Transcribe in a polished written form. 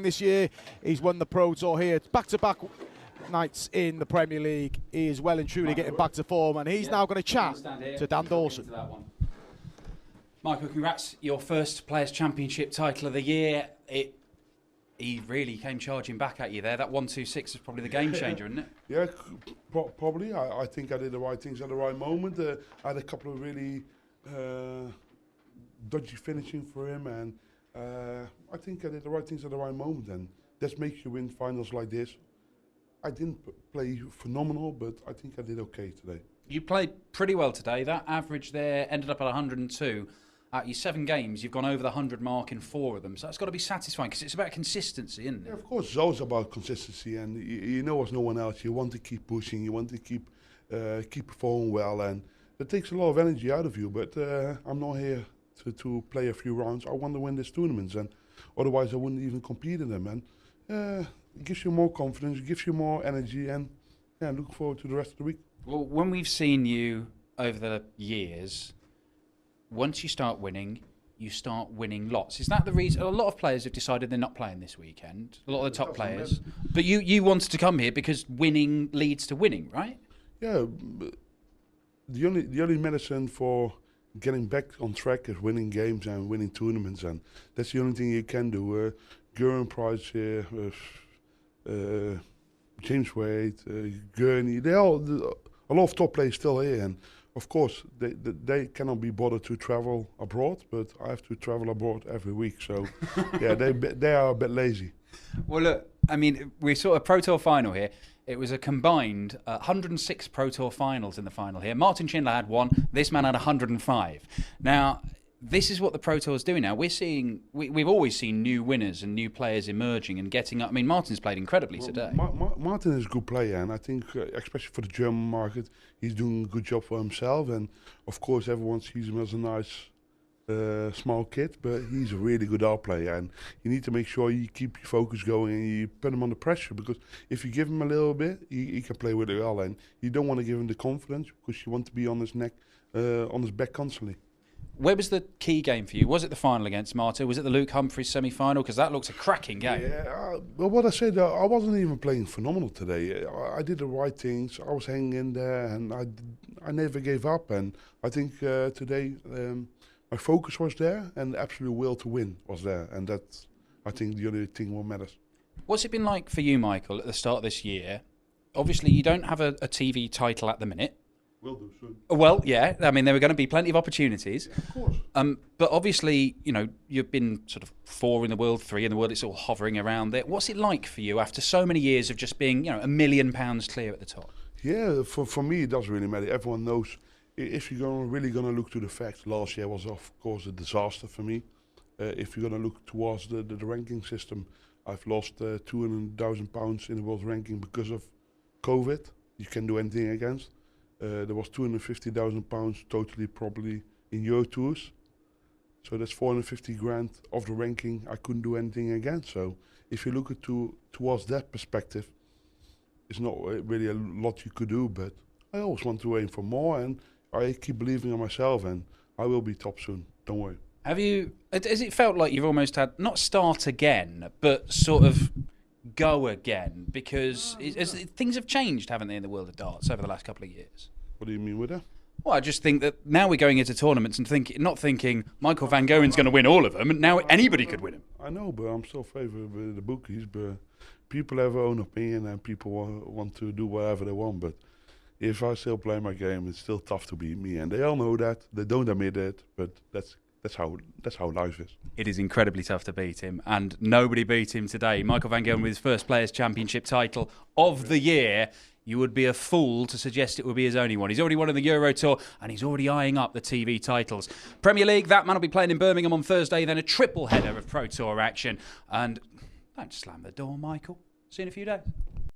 This year, he's won the Pro Tour here. Back-to-back nights in the Premier League. He is well and truly getting back to form, and he's now going to chat to Dan Dawson. Michael, congrats. Your first Players' Championship title of the year. He really came charging back at you there. That 1-2-6 is probably the game changer, isn't it? Yeah, probably. I think I did the right things at the right moment. I had a couple of really dodgy finishing for him, and I think I did the right things at the right moment, and that makes you win finals like this. I didn't play phenomenal, but I think I did okay today. You played pretty well today. That average there ended up at 102. Out your 7 games, you've gone over the 100 mark in 4 of them. So that's got to be satisfying because it's about consistency, isn't it? Yeah, of course, it's always about consistency, and you know as no one else, you want to keep pushing, you want to keep performing well, and that takes a lot of energy out of you. But I'm not here to play a few rounds. I want to win these tournaments, and otherwise I wouldn't even compete in them. And it gives you more confidence, it gives you more energy, and yeah, look forward to the rest of the week. Well, when we've seen you over the years, once you start winning lots. Is that the reason? A lot of players have decided they're not playing this weekend. A lot of the top players. But you wanted to come here because winning leads to winning, right? Yeah. The only medicine for getting back on track is winning games and winning tournaments, and that's the only thing you can do. Gerwen Price here, James Wade, Gurney, a lot of top players still here, and of course they cannot be bothered to travel abroad, but I have to travel abroad every week, so yeah, they are a bit lazy. Well, look, I mean, we saw a Pro Tour final here. It was a combined 106 Pro Tour finals in the final here. Martin Schindler had 1. This man had 105. Now, this is what the Pro Tour is doing now. We've always seen new winners and new players emerging and getting up. I mean, Martin's played incredibly today. Martin is a good player, and I think, especially for the German market, he's doing a good job for himself. And of course, everyone sees him as a nice, small kid, but he's a really good art player. And you need to make sure you keep your focus going and you put him under pressure, because if you give him a little bit, he can play with it well. And you don't want to give him the confidence because you want to be on his neck, on his back constantly. Where was the key game for you? Was it the final against Martin? Was it the Luke Humphries semi-final? Because that looks a cracking game. Yeah, well, what I said, I wasn't even playing phenomenal today. I did the right things. I was hanging in there, and I never gave up. And I think today my focus was there, and the absolute will to win was there. And that's, I think, the only thing what matters. What's it been like for you, Michael, at the start of this year? Obviously, you don't have a TV title at the minute. Will do soon. Well, yeah. I mean, there were going to be plenty of opportunities. Yeah, of course. But obviously, you know, you've been sort of 4 in the world, 3 in the world. It's all hovering around there. What's it like for you after so many years of just being, you know, £1 million clear at the top? Yeah, for me, it doesn't really matter. Everyone knows. If you're really going to look to the facts, last year was, of course, a disaster for me. If you're going to look towards the ranking system, I've lost £200,000 in the world ranking because of COVID. You can't do anything against. There was £250,000 totally probably in Euro Tours. So that's 450 grand of the ranking I couldn't do anything against. So if you look at towards that perspective, it's not really a lot you could do, but I always want to aim for more, and I keep believing in myself, and I will be top soon. Don't worry. Has it felt like you've almost had, not start again, but sort of go again, because things have changed, haven't they, in the world of darts over the last couple of years? What do you mean with that? Well, I just think that now we're going into tournaments and not thinking Michael van Gerwen's going to win all of them, and now anybody could win them. I know, but I'm still favourite with the bookies, but people have their own opinion and people want to do whatever they want, but if I still play my game, it's still tough to beat me, and they all know that. They don't admit it, but that's how life is. It is incredibly tough to beat him, and nobody beat him today. Michael van Gerwen with his first Players' Championship title of the year. You would be a fool to suggest it would be his only one. He's already won in the Euro Tour, and he's already eyeing up the TV titles. Premier League, that man will be playing in Birmingham on Thursday, then a triple header of Pro Tour action. And don't slam the door, Michael. See you in a few days.